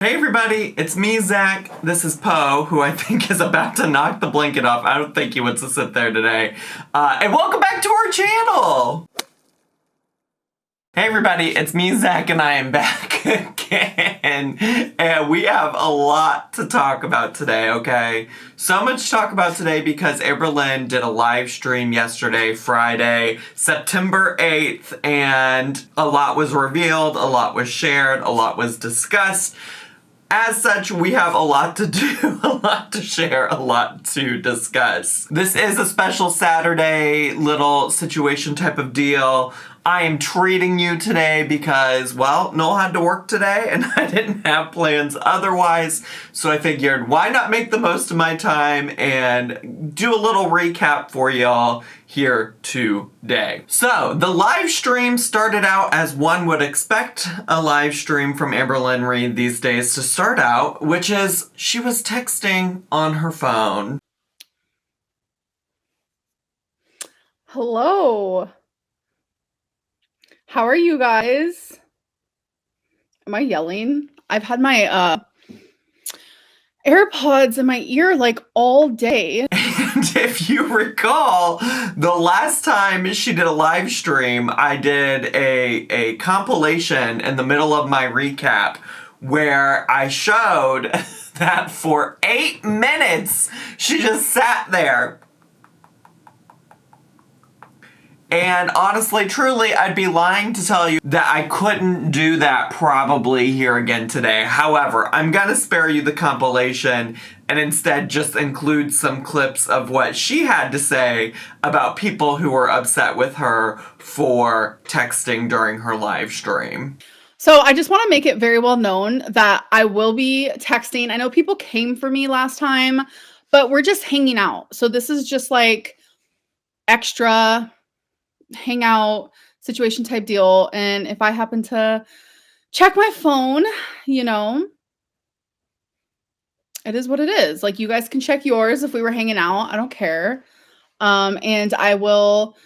Hey everybody, it's me, Zach. This is Poe, who I think is about to knock the blanket off. I don't think he wants to sit there today. And welcome back to our channel! Hey everybody, it's me, Zach, and I am back again. And we have a lot to talk about today, okay? So much to talk about today because Amberlynn did a live stream yesterday, Friday, September 8th, and a lot was revealed, a lot was shared, a lot was discussed. As such, we have a lot to do, a lot to share, a lot to discuss. This is a special Saturday little situation type of deal. I am treating you today because, well, Noel had to work today and I didn't have plans otherwise. So I figured, why not make the most of my time and do a little recap for y'all here today. So the live stream started out as one would expect a live stream from Amberlynn Reid these days to start out, which is she was texting on her phone. Hello. How are you guys? Am I yelling? I've had my AirPods in my ear like all day. And if you recall, the last time she did a live stream, I did a compilation in the middle of my recap where I showed that for 8 minutes, she just sat there. And honestly, truly, I'd be lying to tell you that I couldn't do that probably here again today. However, I'm gonna spare you the compilation and instead just include some clips of what she had to say about people who were upset with her for texting during her live stream. So I just want to make it very well known that I will be texting. I know people came for me last time, but we're just hanging out. So this is just like extra hangout situation type deal. And if I happen to check my phone, you know, it is what it is. Like, you guys can check yours if we were hanging out. I don't care. And I will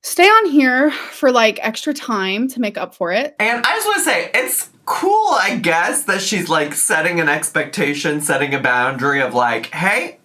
stay on here for like extra time to make up for it. And I just want to say, it's cool, I guess, that she's like setting an expectation, setting a boundary of like, hey,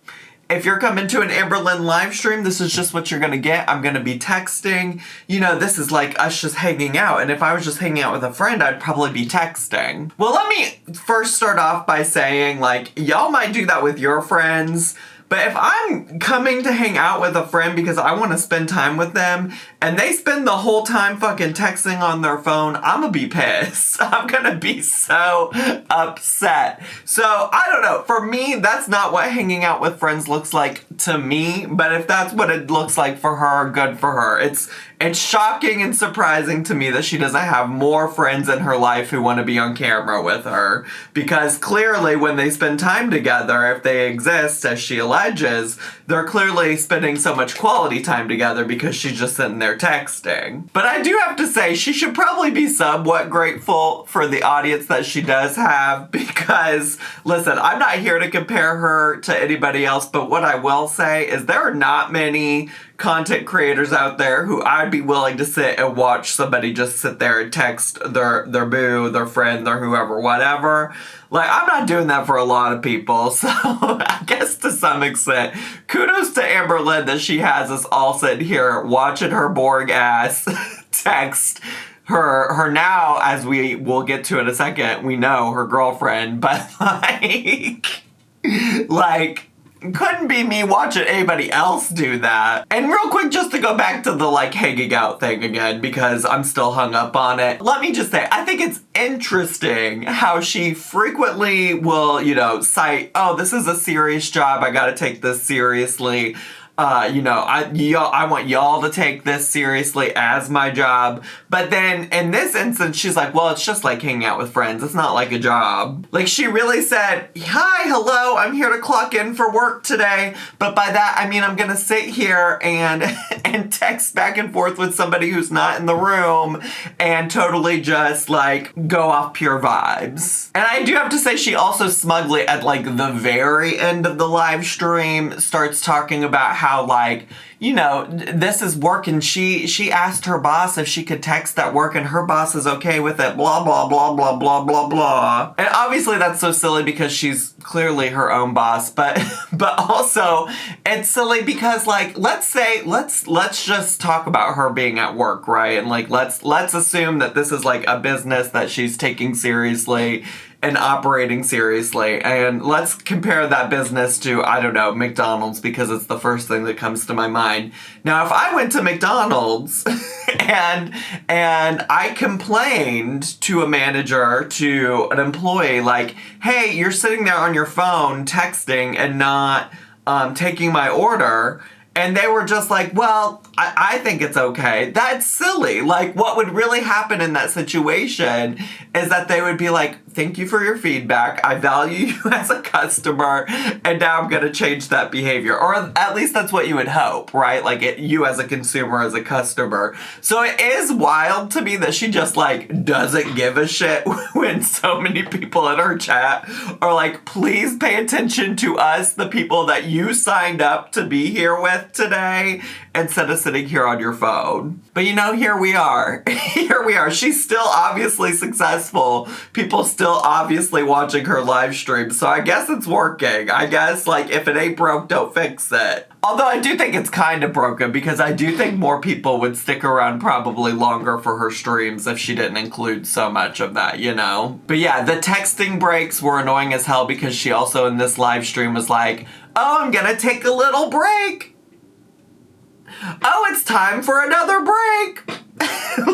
if you're coming to an Amberlynn live stream, this is just what you're gonna get. I'm gonna be texting. You know, this is like us just hanging out. And if I was just hanging out with a friend, I'd probably be texting. Well, let me first start off by saying, like, y'all might do that with your friends. But if I'm coming to hang out with a friend because I want to spend time with them and they spend the whole time fucking texting on their phone, I'm gonna be pissed. I'm gonna be so upset. So, I don't know. For me, that's not what hanging out with friends looks like to me. But if that's what it looks like for her, good for her. It's shocking and surprising to me that she doesn't have more friends in her life who want to be on camera with her. Because clearly when they spend time together, if they exist, as she alleges, they're clearly spending so much quality time together because she's just sitting there texting. But I do have to say, she should probably be somewhat grateful for the audience that she does have because, listen, I'm not here to compare her to anybody else, but what I will say is there are not many content creators out there who I'd be willing to sit and watch somebody just sit there and text their boo, their friend, their whoever, whatever. Like, I'm not doing that for a lot of people, so I guess to some extent, kudos to Amberlynn that she has us all sitting here watching her boring ass text her now, as we will get to in a second, we know her girlfriend, but like, couldn't be me watching anybody else do that. And real quick, just to go back to the like hanging out thing again, because I'm still hung up on it. Let me just say, I think it's interesting how she frequently will, you know, cite, oh, this is a serious job. I gotta take this seriously. You know, I want y'all to take this seriously as my job. But then in this instance, she's like, well, it's just like hanging out with friends. It's not like a job. Like, she really said, hi, hello, I'm here to clock in for work today. But by that, I mean, I'm gonna sit here and text back and forth with somebody who's not in the room and totally just like go off pure vibes. And I do have to say, she also smugly at like the very end of the live stream starts talking about how how, like, you know, this is work, and she asked her boss if she could text at work, and her boss is okay with it, blah, blah, blah, blah, blah, blah, blah. And obviously that's so silly because she's clearly her own boss, but also it's silly because, like, let's just talk about her being at work, right? And, like, let's assume that this is, like, a business that she's taking seriously and operating seriously. And let's compare that business to, I don't know, McDonald's, because it's the first thing that comes to my mind. Now, if I went to McDonald's and I complained to a manager, to an employee, like, hey, you're sitting there on your phone texting and not taking my order, and they were just like, well, I think it's okay. That's silly. Like, what would really happen in that situation is that they would be like, thank you for your feedback. I value you as a customer, and now I'm going to change that behavior. Or at least that's what you would hope, right? Like, you as a consumer, as a customer. So it is wild to me that she just, like, doesn't give a shit when so many people in her chat are like, please pay attention to us, the people that you signed up to be here with today, instead of sitting here on your phone. But, you know, here we are. Here we are. She's still obviously successful. People still obviously watching her live stream. So I guess it's working. I guess, like, if it ain't broke, don't fix it. Although I do think it's kind of broken, because I do think more people would stick around probably longer for her streams if she didn't include so much of that, you know? But yeah, the texting breaks were annoying as hell, because she also in this live stream was like, oh, I'm gonna take a little break. Oh, it's time for another break.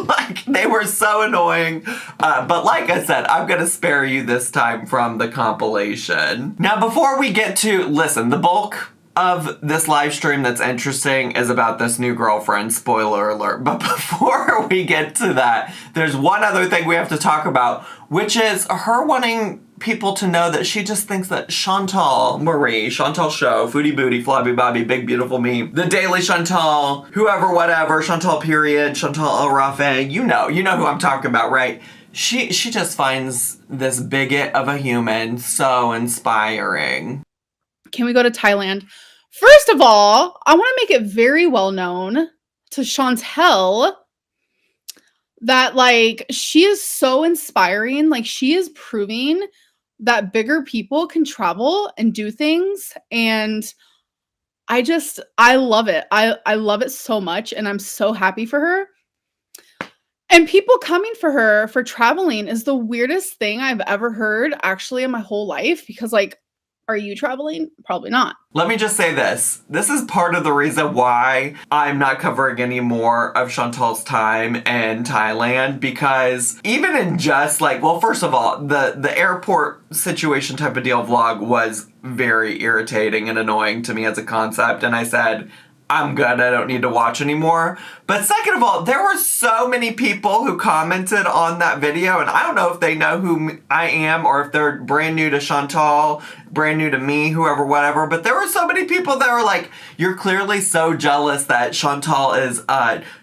Like, they were so annoying. But like I said, I'm going to spare you this time from the compilation. Now, before we get to, listen, the bulk of this live stream that's interesting is about this new girlfriend, spoiler alert. But before we get to that, there's one other thing we have to talk about, which is her wanting people to know that she just thinks that Chantal Marie, Chantal Show, Foodie Booty, Flabby Bobby, Big Beautiful Me, The Daily Chantal, whoever, whatever, Chantal period, Chantal El Rafe, you know who I'm talking about, right? She just finds this bigot of a human so inspiring. Can we go to Thailand? First of all, I want to make it very well known to Chantal that, like, she is so inspiring. Like, she is proving that bigger people can travel and do things. And I love it. I love it so much. And I'm so happy for her. And people coming for her for traveling is the weirdest thing I've ever heard, actually, in my whole life. Because, like, are you traveling? Probably not. Let me just say this. This is part of the reason why I'm not covering any more of Chantal's time in Thailand, because even in just, like, well, first of all, the airport situation type of deal vlog was very irritating and annoying to me as a concept, and I said, I'm good, I don't need to watch anymore. But second of all, there were so many people who commented on that video, and I don't know if they know who I am or if they're brand new to Chantal, brand new to me, whoever, whatever, but there were so many people that were like, you're clearly so jealous that Chantal is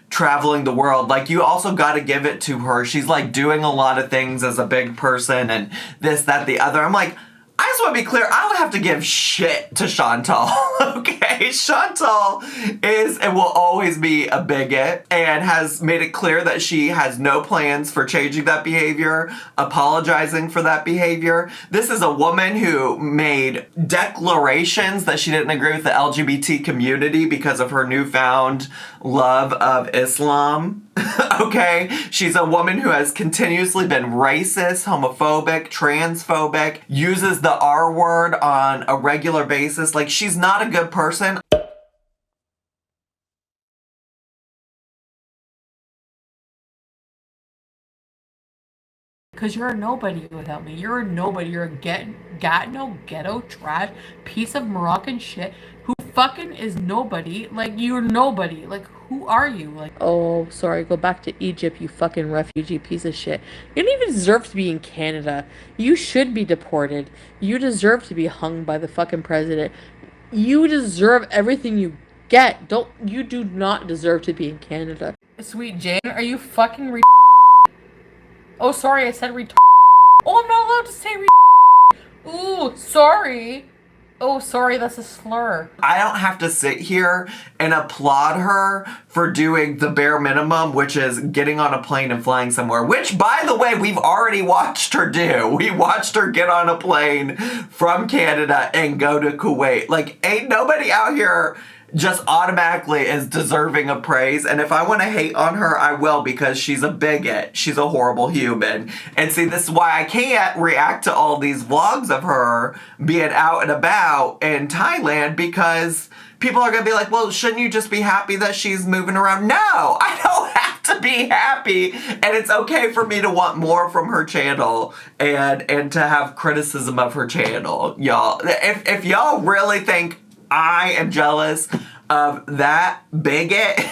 traveling the world. Like, you also got to give it to her. She's, like, doing a lot of things as a big person and this, that, the other. I'm like, I just want to be clear, I don't have to give shit to Chantal, okay? Chantal is and will always be a bigot and has made it clear that she has no plans for changing that behavior, apologizing for that behavior. This is a woman who made declarations that she didn't agree with the LGBT community because of her newfound love of Islam. Okay, she's a woman who has continuously been racist, homophobic, transphobic, uses the R word on a regular basis. Like, she's not a good person. Because you're a nobody without me. You're a nobody. You're a got no ghetto trash piece of Moroccan shit who fucking is nobody. Like, you're nobody. Like, who are you? Like, oh, sorry, go back to Egypt, you fucking refugee piece of shit. You don't even deserve to be in Canada. You should be deported. You deserve to be hung by the fucking president. You deserve everything you get. You do not deserve to be in Canada. Sweet Jane, are you fucking Oh, sorry, I said Oh, I'm not allowed to say Ooh, sorry. Oh, sorry, that's a slur. I don't have to sit here and applaud her for doing the bare minimum, which is getting on a plane and flying somewhere, which, by the way, we've already watched her do. We watched her get on a plane from Canada and go to Kuwait. Like, ain't nobody out here just automatically is deserving of praise. And if I want to hate on her, I will, because she's a bigot. She's a horrible human. And see, this is why I can't react to all these vlogs of her being out and about in Thailand, because people are going to be like, well, shouldn't you just be happy that she's moving around? No, I don't have to be happy. And it's okay for me to want more from her channel and to have criticism of her channel, y'all. If y'all really think I am jealous of that bigot,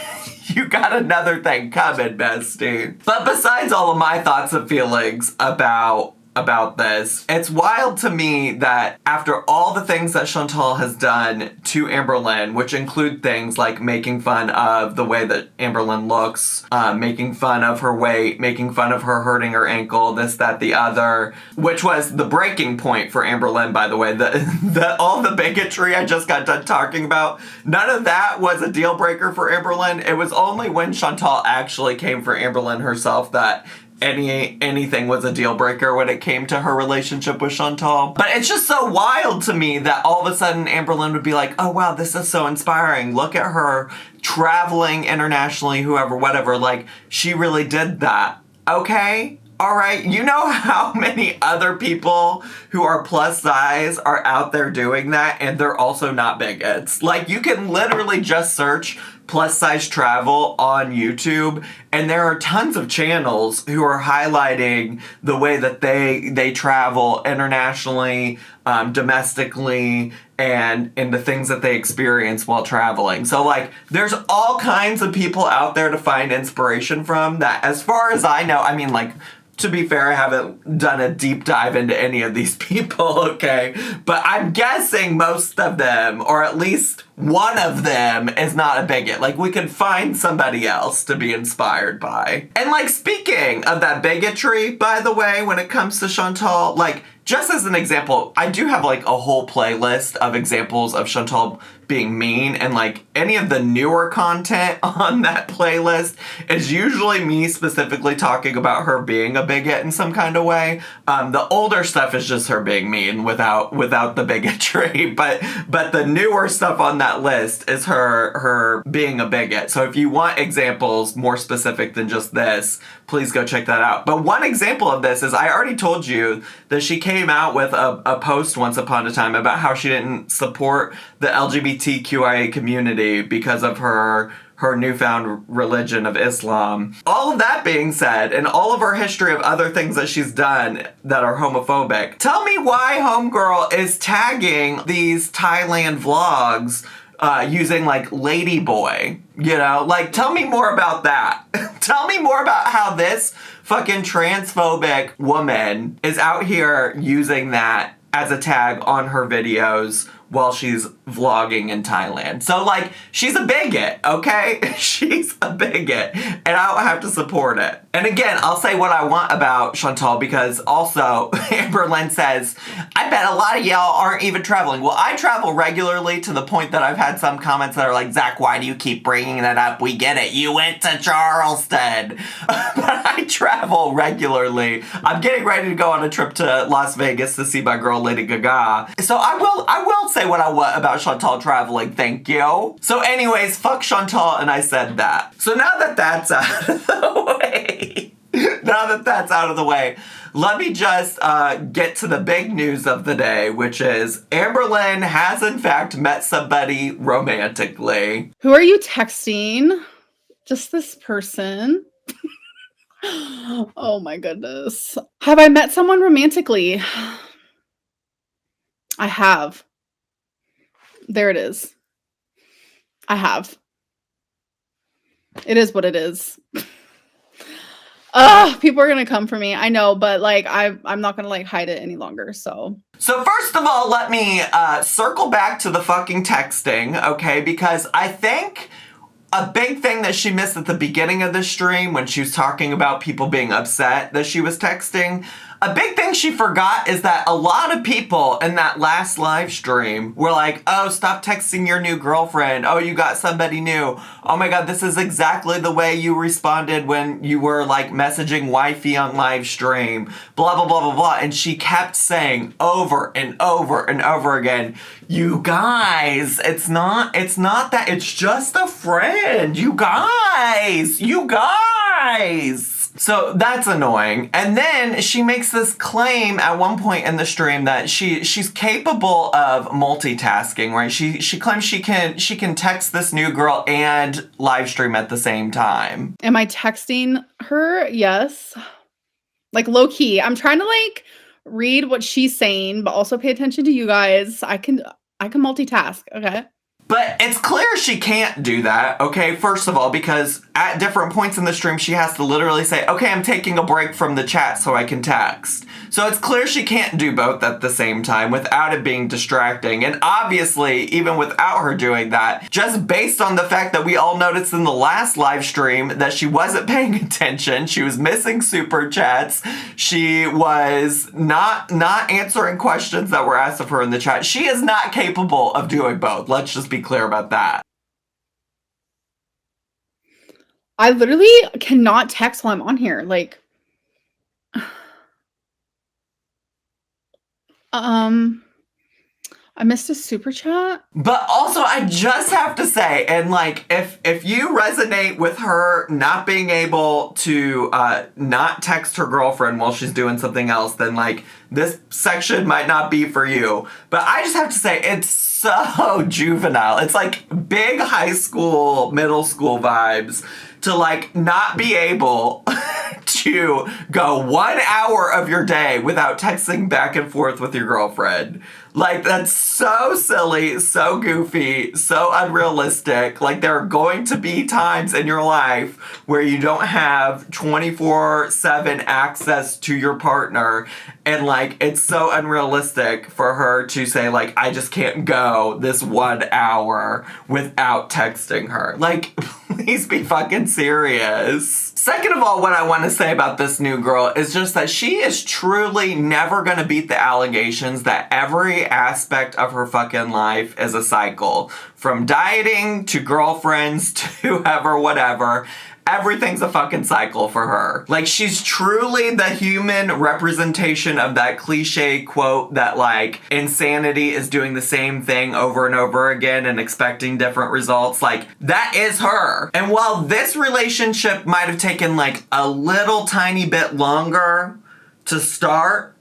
you got another thing coming, bestie. But besides all of my thoughts and feelings about this, it's wild to me that after all the things that Chantal has done to Amberlynn, which include things like making fun of the way that Amberlynn looks, making fun of her weight, making fun of her hurting her ankle, this, that, the other, which was the breaking point for Amberlynn, by the way. All the bigotry I just got done talking about, none of that was a deal breaker for Amberlynn. It was only when Chantal actually came for Amberlynn herself that anything was a deal breaker when it came to her relationship with Chantal. But it's just so wild to me that all of a sudden Amberlynn would be like, oh wow, this is so inspiring. Look at her traveling internationally, whoever, whatever. Like, she really did that. Okay? All right, you know how many other people who are plus size are out there doing that, and they're also not bigots. Like, you can literally just search plus size travel on YouTube, and there are tons of channels who are highlighting the way that they travel internationally, domestically, and the things that they experience while traveling. So, like, there's all kinds of people out there to find inspiration from that, as far as I know, I mean, like, to be fair, I haven't done a deep dive into any of these people, okay? But I'm guessing most of them, or at least one of them, is not a bigot. Like, we could find somebody else to be inspired by. And, like, speaking of that bigotry, by the way, when it comes to Chantal, like, just as an example, I do have, like, a whole playlist of examples of Chantal being mean, and, like, any of the newer content on that playlist is usually me specifically talking about her being a bigot in some kind of way. The older stuff is just her being mean without the bigotry, but the newer stuff on that list is her being a bigot. So if you want examples more specific than just this, please go check that out. But one example of this is, I already told you that she came out with a post once upon a time about how she didn't support the LGBTQIA community because of her newfound religion of Islam. All of that being said, and all of her history of other things that she's done that are homophobic, tell me why homegirl is tagging these Thailand vlogs using, like, Ladyboy, you know? Like, tell me more about that. Tell me more about how this fucking transphobic woman is out here using that as a tag on her videos while she's vlogging in Thailand. So, like, she's a bigot, okay? She's a bigot, and I don't have to support it. And again, I'll say what I want about Chantal, because also, Amberlynn says, I bet a lot of y'all aren't even traveling. Well, I travel regularly, to the point that I've had some comments that are like, Zach, why do you keep bringing that up? We get it. You went to Charleston. But I travel regularly. I'm getting ready to go on a trip to Las Vegas to see my girl Lady Gaga. So I will say what I want about Chantal traveling, thank you. So anyways, fuck Chantal, and I said that. So now that that's out of the way, let me just get to the big news of the day, which is Amberlynn has in fact met somebody romantically. Who are you texting? Just this person. Oh my goodness. Have I met someone romantically? I have. There it is. I have. It is what it is. People are gonna come for me. I know, but like I'm not gonna like hide it any longer. So first of all, let me circle back to the fucking texting, okay? Because I think a big thing that she missed at the beginning of the stream when she was talking about people being upset that she was texting, A big thing she forgot is that a lot of people in that last live stream were like, oh, stop texting your new girlfriend. Oh, you got somebody new. Oh my God, this is exactly the way you responded when you were like messaging wifey on live stream. Blah, blah, blah, blah, blah. And she kept saying over and over and over again, you guys, it's not that, it's just a friend. You guys. So that's annoying. And then she makes this claim at one point in the stream that she's capable of multitasking, right? She claims she can text this new girl and live stream at the same time. Am I texting her? Yes. Like low key. I'm trying to like read what she's saying, but also pay attention to you guys. I can multitask, okay? But it's clear she can't do that, okay? First of all, because at different points in the stream, she has to literally say, okay, I'm taking a break from the chat so I can text. So it's clear she can't do both at the same time without it being distracting. And obviously, even without her doing that, just based on the fact that we all noticed in the last live stream that she wasn't paying attention, she was missing super chats, she was not answering questions that were asked of her in the chat. She is not capable of doing both. Let's just be clear about that. I literally cannot text while I'm on here. Like, I missed a super chat. But also, I just have to say, and like, if you resonate with her not being able to not text her girlfriend while she's doing something else, then like, this section might not be for you. But I just have to say, it's so juvenile. It's like big high school, middle school vibes to like not be able to go 1 hour of your day without texting back and forth with your girlfriend. Like, that's so silly, so goofy, so unrealistic. Like, there are going to be times in your life where you don't have 24/7 access to your partner. And, like, it's so unrealistic for her to say, like, I just can't go this 1 hour without texting her. Like, please be fucking serious. Second of all, what I want to say about this new girl is just that she is truly never going to beat the allegations that every aspect of her fucking life is a cycle. From dieting to girlfriends to whoever, whatever. Everything's a fucking cycle for her. Like, she's truly the human representation of that cliche quote that, like, insanity is doing the same thing over and over again and expecting different results. Like, that is her. And while this relationship might have taken, like, a little tiny bit longer to start,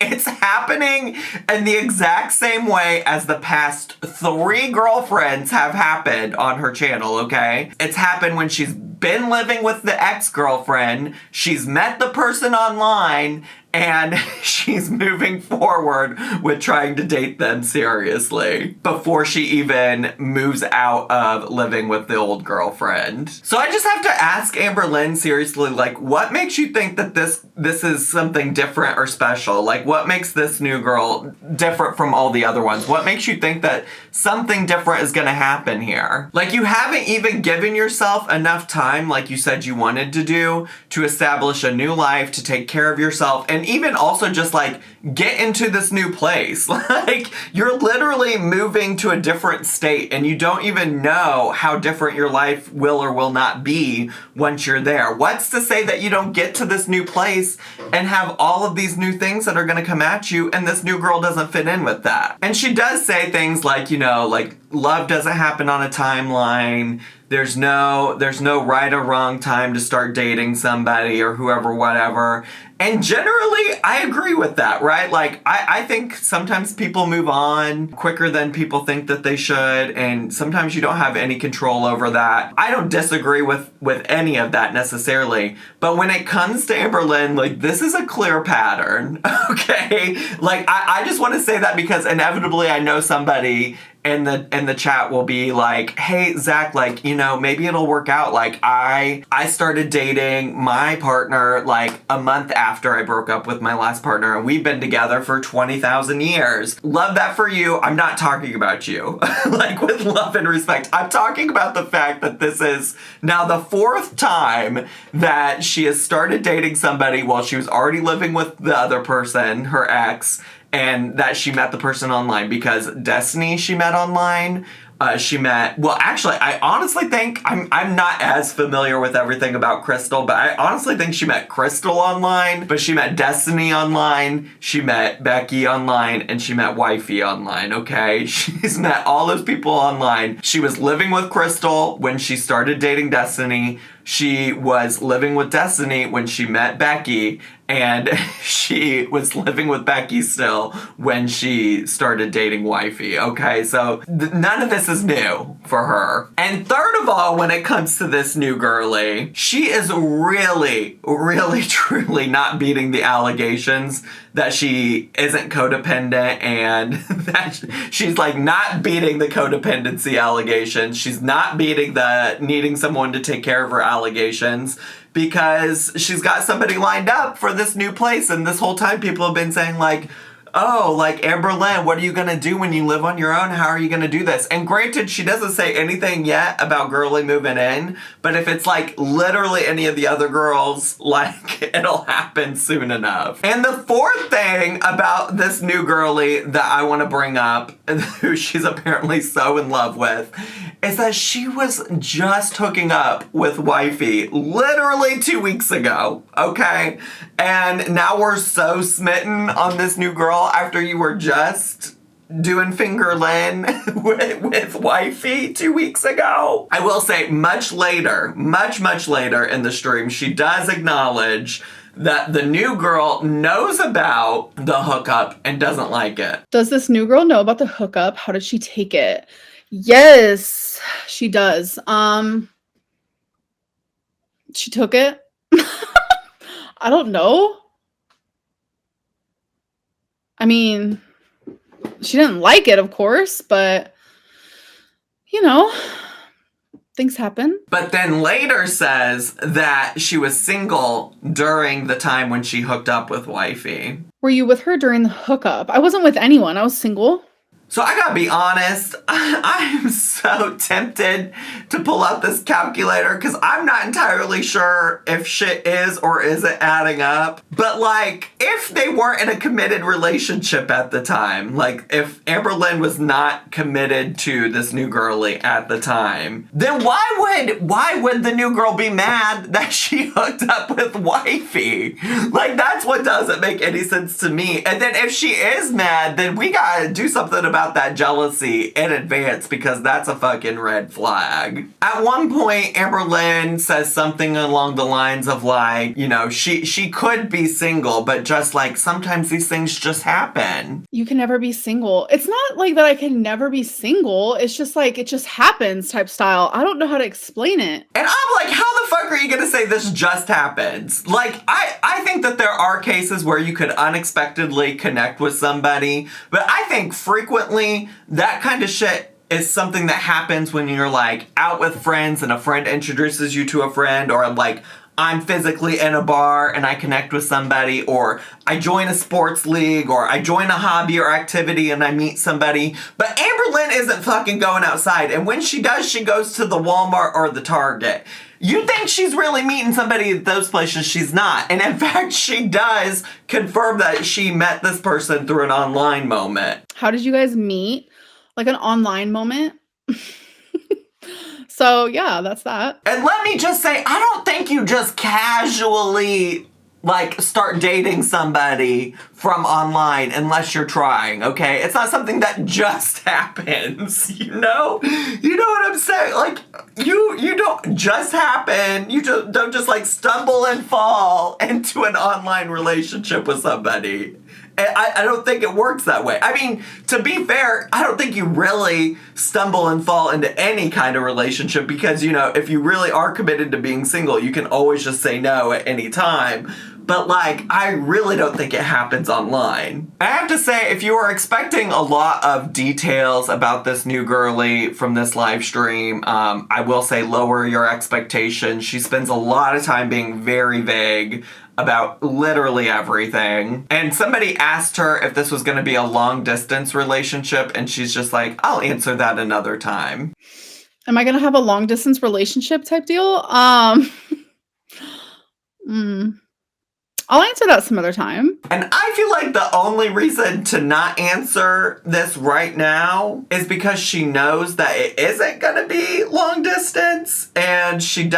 it's happening in the exact same way as the past 3 girlfriends have happened on her channel, okay? It's happened when she's been living with the ex-girlfriend, she's met the person online, and she's moving forward with trying to date them seriously before she even moves out of living with the old girlfriend. So I just have to ask Amberlynn seriously, like, what makes you think that this is something different or special? Like, what makes this new girl different from all the other ones? What makes you think that something different is gonna happen here? Like, you haven't even given yourself enough time, like you said you wanted to do, to establish a new life, to take care of yourself, and even also just like get into this new place. Like, you're literally moving to a different state and you don't even know how different your life will or will not be once you're there. What's to say that you don't get to this new place and have all of these new things that are going to come at you and this new girl doesn't fit in with that? And she does say things like, you know, like, love doesn't happen on a timeline. There's no right or wrong time to start dating somebody or whoever, whatever. And generally, I agree with that, right? Like, I think sometimes people move on quicker than people think that they should, and sometimes you don't have any control over that. I don't disagree with any of that necessarily, but when it comes to Amberlynn, like, this is a clear pattern, okay? Like, I just want to say that because inevitably I know somebody in the chat will be like, hey, Zach, like, you know, maybe it'll work out. Like, I started dating my partner like a month after I broke up with my last partner, and we've been together for 20,000 years. Love that for you. I'm not talking about you. Like, with love and respect. I'm talking about the fact that this is now the 4th time that she has started dating somebody while she was already living with the other person, her ex, and that she met the person online, because Destiny she met online. Actually, I honestly think, I'm not as familiar with everything about Crystal, but I honestly think she met Crystal online, but she met Destiny online, she met Becky online, and she met Wifey online, okay? She's met all those people online. She was living with Crystal when she started dating Destiny. She was living with Destiny when she met Becky, and she was living with Becky still when she started dating Wifey, okay? So none of this is new for her. And third of all, when it comes to this new girly, she is really, really, truly not beating the allegations that she isn't codependent, and that she's like not beating the codependency allegations. She's not beating the needing someone to take care of her allegations, because she's got somebody lined up for this new place. And this whole time people have been saying like, oh, like, Amberlynn, what are you gonna do when you live on your own? How are you gonna do this? And granted, she doesn't say anything yet about girly moving in, but if it's like literally any of the other girls, like, it'll happen soon enough. And the 4th thing about this new girly that I want to bring up, who she's apparently so in love with, is that she was just hooking up with Wifey literally 2 weeks ago, okay? And now we're so smitten on this new girl after you were just doing fingerlin with Wifey 2 weeks ago. I will say much later in the stream, she does acknowledge that the new girl knows about the hookup and doesn't like it. Does this new girl know about the hookup? How did she take it? Yes, she does. She took it. I don't know. I mean, she didn't like it, of course, but, you know, things happen. But then later says that she was single during the time when she hooked up with Wifey. Were you with her during the hookup? I wasn't with anyone. I was single. So I gotta be honest, I am so tempted to pull out this calculator because I'm not entirely sure if shit is or isn't adding up. But like, if they weren't in a committed relationship at the time, like if Amberlynn was not committed to this new girly at the time, then why would the new girl be mad that she hooked up with Wifey? Like, that's what doesn't make any sense to me. And then if she is mad, then we gotta do something about that jealousy in advance, because that's a fucking red flag. At one point, Amberlynn says something along the lines of like, you know, she could be single, but just like sometimes these things just happen. You can never be single. It's not like that I can never be single. It's just like, it just happens type style. I don't know how to explain it. And I'm like, how the fuck are you gonna say this just happens? Like, I think that there are cases where you could unexpectedly connect with somebody, but I think frequently that kind of shit is something that happens when you're like out with friends and a friend introduces you to a friend, or like I'm physically in a bar and I connect with somebody, or I join a sports league, or I join a hobby or activity and I meet somebody. But Amberlynn isn't fucking going outside, and when she does, she goes to the Walmart or the Target. You think she's really meeting somebody at those places? She's not. And in fact, she does confirm that she met this person through an online moment. How did you guys meet? Like an online moment? So yeah, that's that. And let me just say, I don't think you just casually like start dating somebody from online unless you're trying, okay? It's not something that just happens, you know? You know what I'm saying? Like, you don't just happen. You don't just like stumble and fall into an online relationship with somebody. I don't think it works that way. I mean, to be fair, I don't think you really stumble and fall into any kind of relationship, because, you know, if you really are committed to being single, you can always just say no at any time. but like, I really don't think it happens online. I have to say, if you are expecting a lot of details about this new girly from this live stream, I will say lower your expectations. She spends a lot of time being very vague about literally everything. And somebody asked her if this was going to be a long distance relationship, and she's just like, I'll answer that another time. Am I going to have a long distance relationship type deal? I'll answer that some other time. And I feel like the only reason to not answer this right now is because she knows that it isn't gonna be long distance, and she's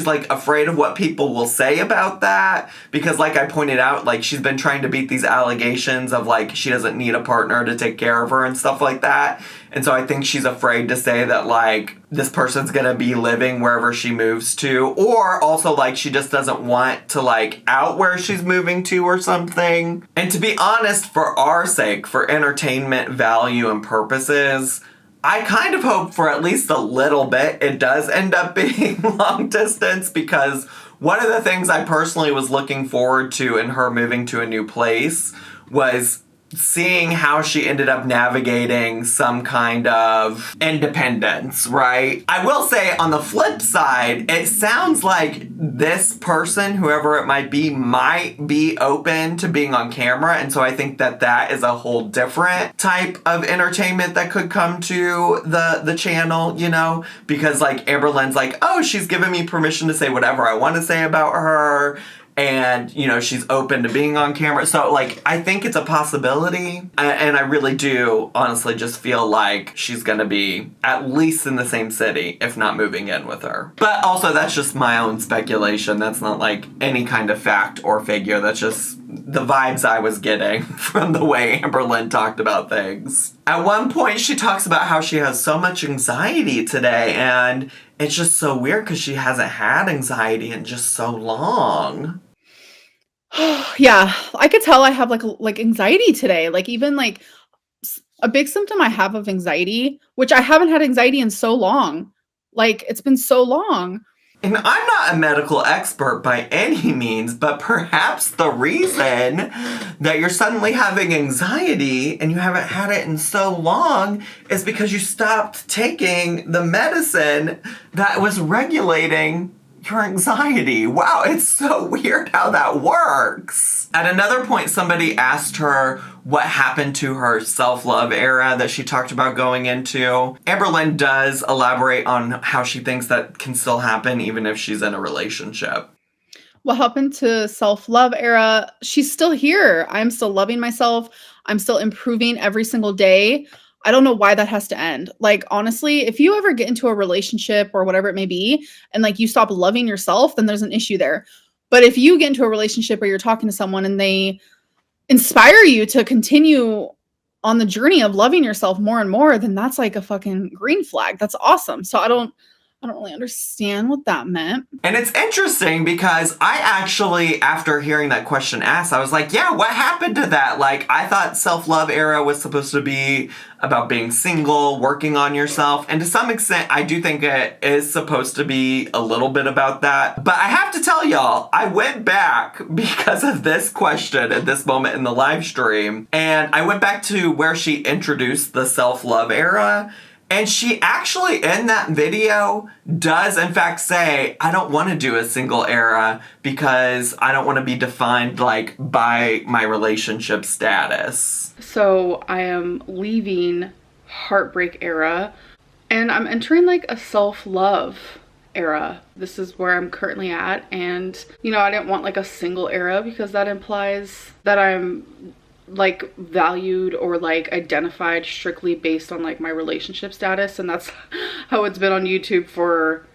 like afraid of what people will say about that, because like I pointed out, like she's been trying to beat these allegations of like she doesn't need a partner to take care of her and stuff like that. And so I think she's afraid to say that, like, this person's gonna be living wherever she moves to. Or also, like, she just doesn't want to, like, out where she's moving to or something. And to be honest, for our sake, for entertainment value and purposes, I kind of hope for at least a little bit it does end up being long distance, because one of the things I personally was looking forward to in her moving to a new place was seeing how she ended up navigating some kind of independence, right? I will say, on the flip side, it sounds like this person, whoever it might be open to being on camera, and so I think that that is a whole different type of entertainment that could come to the channel, you know? Because, like, Amberlynn's like, oh, she's given me permission to say whatever I want to say about her, and, you know, she's open to being on camera. So, like, I think it's a possibility. And I really do, honestly, just feel like she's gonna be at least in the same city, if not moving in with her. But also, that's just my own speculation. That's not, like, any kind of fact or figure. That's just the vibes I was getting from the way Amberlynn talked about things. At one point, she talks about how she has so much anxiety today, and it's just so weird because she hasn't had anxiety in just so long. Yeah, I could tell I have like anxiety today. Like, even like a big symptom I have of anxiety, which I haven't had anxiety in so long. Like, it's been so long. And I'm not a medical expert by any means, but perhaps the reason that you're suddenly having anxiety and you haven't had it in so long is because you stopped taking the medicine that was regulating your anxiety. Wow, it's so weird how that works. At another point, somebody asked her what happened to her self-love era that she talked about going into. Amberlynn does elaborate on how she thinks that can still happen even if she's in a relationship. What happened to self-love era? She's still here. I'm still loving myself. I'm still improving every single day. I don't know why that has to end. Like, honestly, if you ever get into a relationship or whatever it may be, and like you stop loving yourself, then there's an issue there. But if you get into a relationship where you're talking to someone and they inspire you to continue on the journey of loving yourself more and more, then that's like a fucking green flag. That's awesome. So I don't really understand what that meant. And it's interesting because I actually, after hearing that question asked, I was like, yeah, what happened to that? Like, I thought self-love era was supposed to be about being single, working on yourself. And to some extent, I do think it is supposed to be a little bit about that. But I have to tell y'all, I went back because of this question at this moment in the live stream. And I went back to where she introduced the self-love era. And she actually, in that video, does in fact say, I don't want to do a single era because I don't want to be defined, like, by my relationship status. So I am leaving heartbreak era and I'm entering like a self-love era. This is where I'm currently at. And, you know, I didn't want like a single era because that implies that I'm like valued or like identified strictly based on like my relationship status, and that's how it's been on YouTube for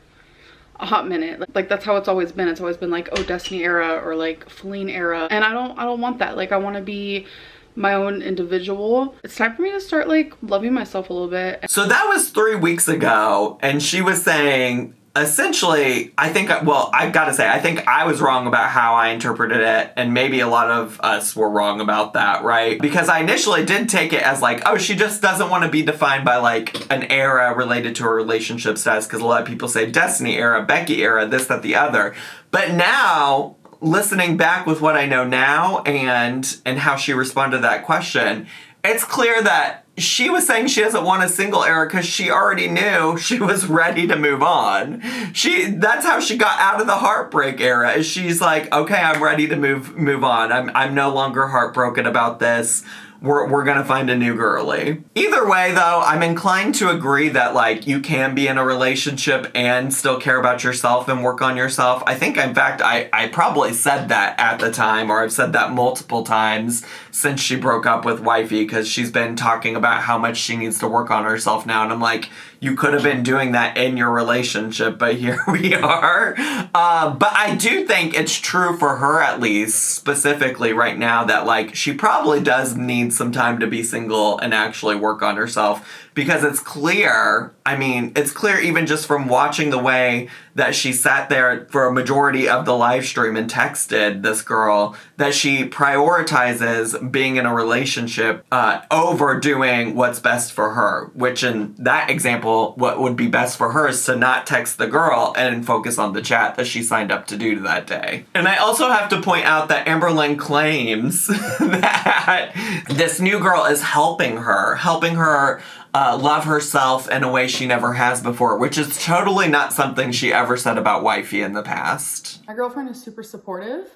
a hot minute. Like that's how it's always been. It's always been like, oh, Destiny era or like Feline era, and I don't want that. Like, I want to be my own individual. It's time for me to start like loving myself a little bit. So that was 3 weeks ago, and she was saying, essentially, I think I was wrong about how I interpreted it, and maybe a lot of us were wrong about that, right? Because I initially did take it as like, oh, she just doesn't want to be defined by like an era related to her relationship status, because a lot of people say Destiny era, Becky era, this, that, the other. But now, listening back with what I know now and how she responded to that question, it's clear that she was saying she doesn't want a single era because she already knew she was ready to move on. That's how she got out of the heartbreak era. Is she's like, okay, I'm ready to move on. I'm no longer heartbroken about this. We're gonna find a new girly. Either way, though, I'm inclined to agree that, like, you can be in a relationship and still care about yourself and work on yourself. I think, in fact, I probably said that at the time, or I've said that multiple times since she broke up with Wifey, because she's been talking about how much she needs to work on herself now, and I'm like, you could have been doing that in your relationship, but here we are. But I do think it's true for her, at least, specifically right now, that, like, she probably does need some time to be single and actually work on herself. Because it's clear, it's clear even just from watching the way that she sat there for a majority of the live stream and texted this girl, that she prioritizes being in a relationship over doing what's best for her. Which in that example, what would be best for her is to not text the girl and focus on the chat that she signed up to do that day. And I also have to point out that Amberlynn claims that this new girl is helping her love herself in a way she never has before, which is totally not something she ever said about Wifey in the past. My girlfriend is super supportive,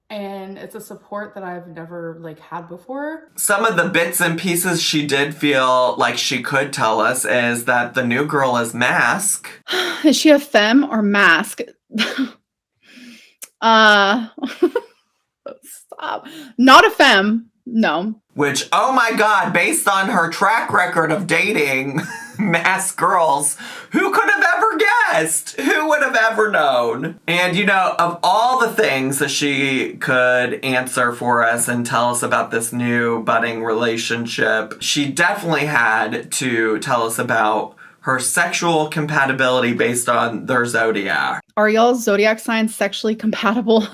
and it's a support that I've never, had before. Some of the bits and pieces she did feel like she could tell us is that the new girl is Mask. Is she a femme or mask? Stop. Not a femme. No. Which, oh my god, based on her track record of dating masked girls, who could have ever guessed? Who would have ever known? And, of all the things that she could answer for us and tell us about this new budding relationship, she definitely had to tell us about her sexual compatibility based on their zodiac. Are y'all's zodiac signs sexually compatible?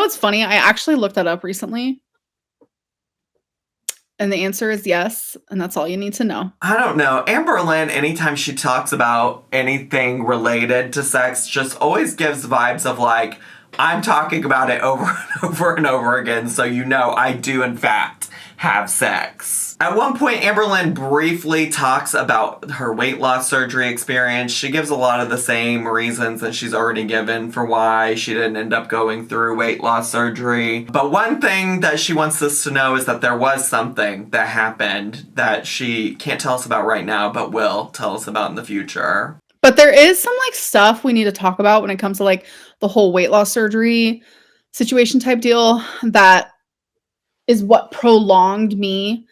It's funny. I actually looked that up recently. And the answer is yes. And that's all you need to know. I don't know. Amberlynn, anytime she talks about anything related to sex, just always gives vibes of like, I'm talking about it over and over and over again. So I do in fact have sex. At one point, Amberlynn briefly talks about her weight loss surgery experience. She gives a lot of the same reasons that she's already given for why she didn't end up going through weight loss surgery. But one thing that she wants us to know is that there was something that happened that she can't tell us about right now, but will tell us about in the future. But there is some stuff we need to talk about when it comes to the whole weight loss surgery situation type deal that is what prolonged me.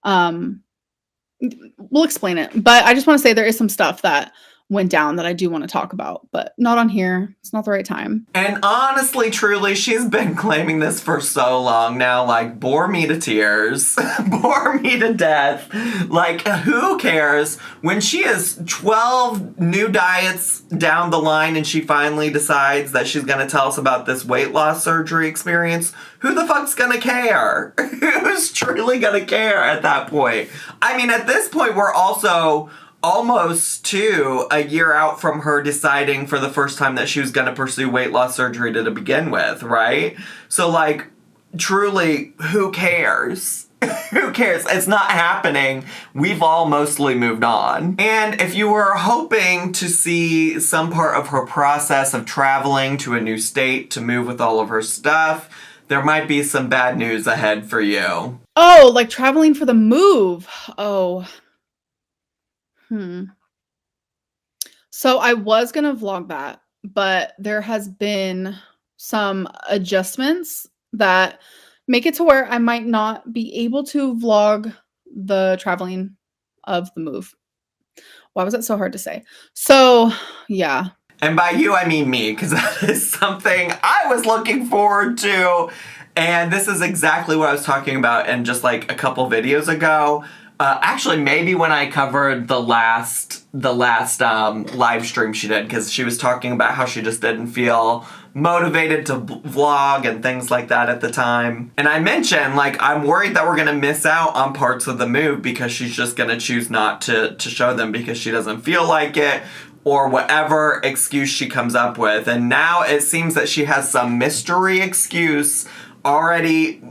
We'll explain it, but I just want to say there is some stuff that went down that I do want to talk about, but not on here. It's not the right time. And honestly, truly, she's been claiming this for so long now, bore me to tears, bore me to death. Who cares? When she is 12 new diets down the line and she finally decides that she's going to tell us about this weight loss surgery experience, who the fuck's going to care? Who's truly going to care at that point? At this point, we're also almost a year out from her deciding for the first time that she was going to pursue weight loss surgery to begin with, right? So, truly, who cares? Who cares? It's not happening. We've all mostly moved on. And if you were hoping to see some part of her process of traveling to a new state to move with all of her stuff, there might be some bad news ahead for you. Oh, traveling for the move. Oh. So I was going to vlog that, but there has been some adjustments that make it to where I might not be able to vlog the traveling of the move. Why was that so hard to say? So, yeah. And by you, I mean me, because that is something I was looking forward to. And this is exactly what I was talking about in just a couple videos ago. Actually, maybe when I covered the last live stream she did, because she was talking about how she just didn't feel motivated to vlog and things like that at the time. And I mentioned, like, I'm worried that we're going to miss out on parts of the move because she's just going to choose not to show them because she doesn't feel like it, or whatever excuse she comes up with. And now it seems that she has some mystery excuse already,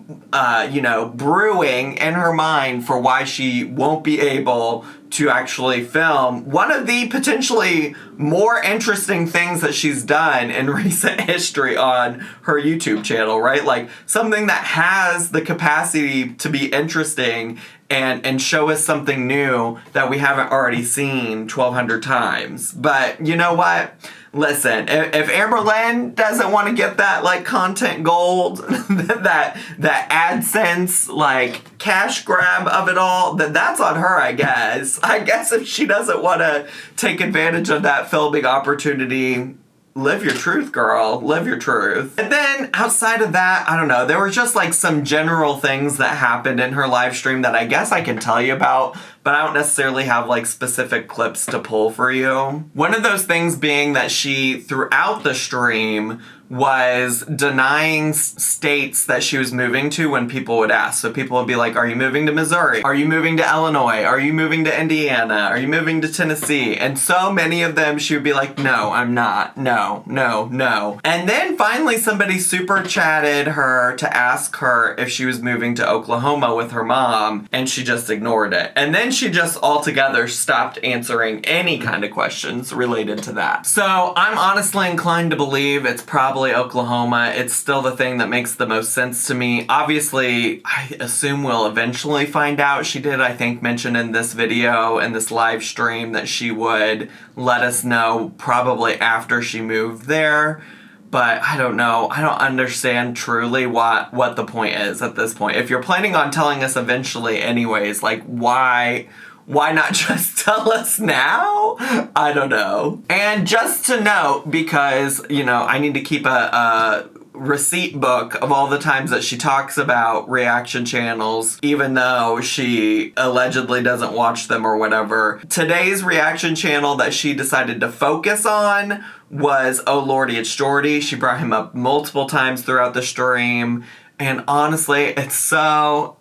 brewing in her mind for why she won't be able to actually film one of the potentially more interesting things that she's done in recent history on her YouTube channel, right? Like something that has the capacity to be interesting and show us something new that we haven't already seen 1,200 times. But you know what? Listen, if Amberlynn doesn't want to get that like content gold, that AdSense like cash grab of it all, then that's on her, I guess. I guess if she doesn't want to take advantage of that filming opportunity, live your truth, girl. Live your truth. And then outside of that, I don't know, there were just like some general things that happened in her live stream that I guess I can tell you about, but I don't necessarily have like specific clips to pull for you. One of those things being that she, throughout the stream, was denying states that she was moving to when people would ask. So people would be like, are you moving to Missouri? Are you moving to Illinois? Are you moving to Indiana? Are you moving to Tennessee? And so many of them, she would be like, no, I'm not. No, no, no. And then finally somebody super chatted her to ask her if she was moving to Oklahoma with her mom, and she just ignored it. And then she just altogether stopped answering any kind of questions related to that. So I'm honestly inclined to believe it's probably Oklahoma. It's still the thing that makes the most sense to me. Obviously, I assume we'll eventually find out. She did, I think, mention in this video, in this live stream, that she would let us know probably after she moved there. But I don't know. I don't understand truly what the point is at this point. If you're planning on telling us eventually anyways, like why not just tell us now? I don't know. And just to note, because, I need to keep a receipt book of all the times that she talks about reaction channels, even though she allegedly doesn't watch them or whatever. Today's reaction channel that she decided to focus on was Oh Lordy, It's Jordy. She brought him up multiple times throughout the stream. And honestly, it's so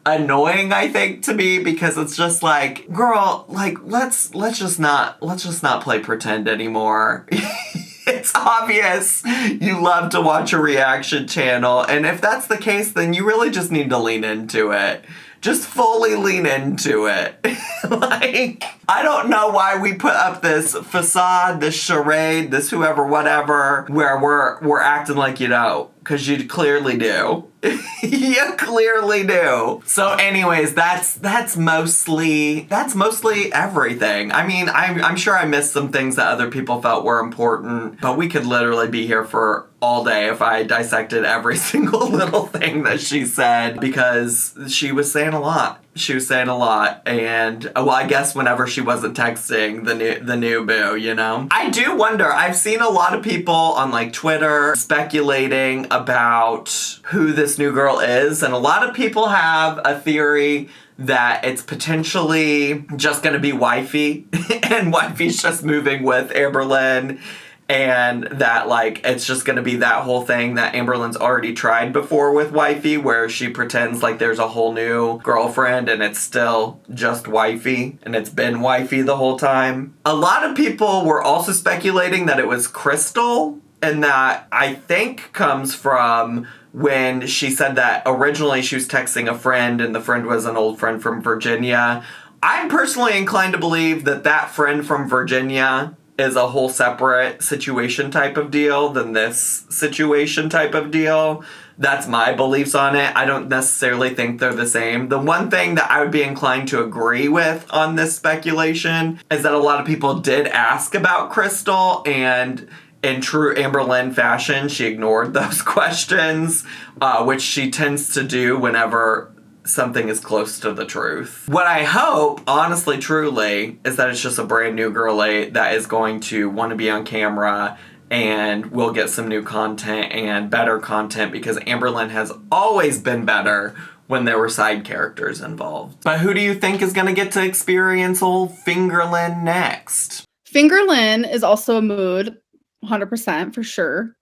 annoying, I think, to me, because it's just like, girl, like let's just not play pretend anymore. It's obvious you love to watch a reaction channel, and if that's the case, then you really just need to lean into it. Just fully lean into it. Like, I don't know why we put up this facade, this charade, this whoever, whatever, where we're acting like you don't, because you clearly do. You clearly do. So anyways, that's mostly everything. I mean, I'm sure I missed some things that other people felt were important, but we could literally be here for all day if I dissected every single little thing that she said, because she was saying a lot. She was saying a lot, and well, I guess whenever she wasn't texting the new boo, I do wonder. I've seen a lot of people on like Twitter speculating about who this new girl is, and a lot of people have a theory that it's potentially just gonna be Wifey, and Wifey's just moving with Amberlynn. And that, like, it's just gonna be that whole thing that Amberlynn's already tried before with Wifey, where she pretends like there's a whole new girlfriend and it's still just Wifey, and it's been Wifey the whole time. A lot of people were also speculating that it was Crystal, and that I think comes from when she said that originally she was texting a friend and the friend was an old friend from Virginia. I'm personally inclined to believe that friend from Virginia is a whole separate situation type of deal than this situation type of deal. That's my beliefs on it. I don't necessarily think they're the same. The one thing that I would be inclined to agree with on this speculation is that a lot of people did ask about Crystal, and in true Amberlynn fashion, she ignored those questions, which she tends to do whenever something is close to the truth. What I hope, honestly, truly, is that it's just a brand new girlie that is going to want to be on camera, and we'll get some new content and better content, because Amberlynn has always been better when there were side characters involved. But who do you think is going to get to experience old Fingerlyn next? Fingerlyn is also a mood. 100% for sure.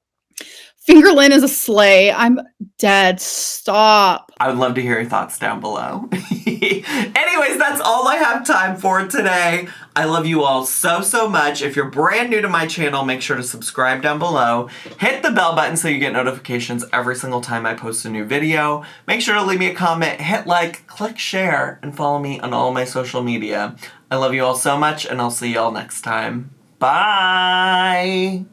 Fingerlyn is a slay. I'm dead. Stop. I would love to hear your thoughts down below. Anyways, that's all I have time for today. I love you all so, so much. If you're brand new to my channel, make sure to subscribe down below. Hit the bell button so you get notifications every single time I post a new video. Make sure to leave me a comment, hit like, click share, and follow me on all my social media. I love you all so much, and I'll see you all next time. Bye!